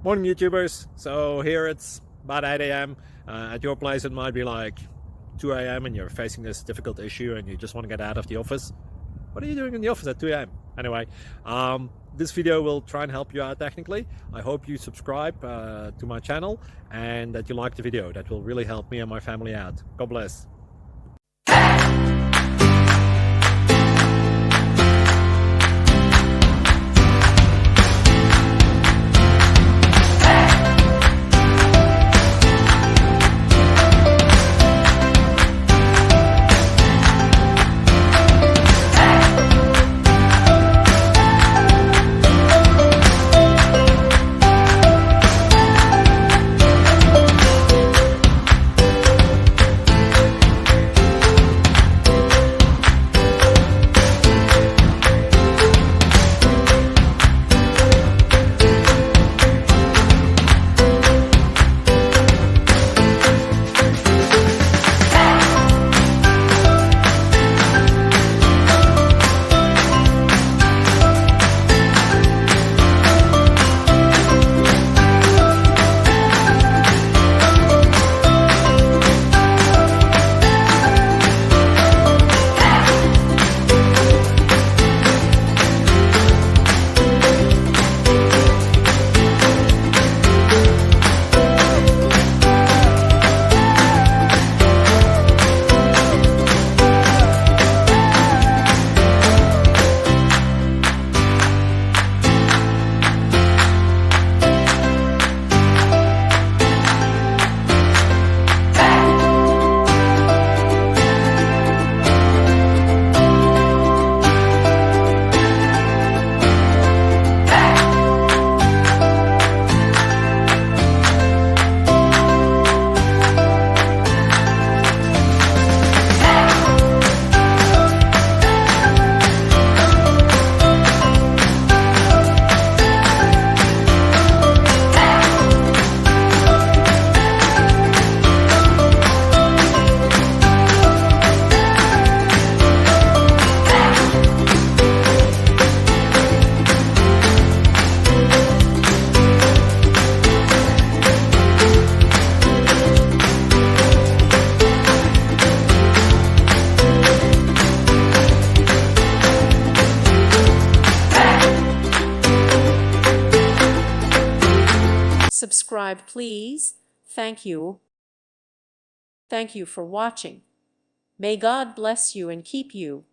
Morning YouTubers. So here it's about 8 a.m. At your place it might be like 2 a.m. and you're facing this difficult issue and you just want to get out of the office. What are you doing in the office at 2 a.m.? Anyway, this video will try and help you out technically. I hope you subscribe to my channel and that you like the video. That will really help me and my family out. God bless. Subscribe, please. Thank you. Thank you for watching. May God bless you and keep you.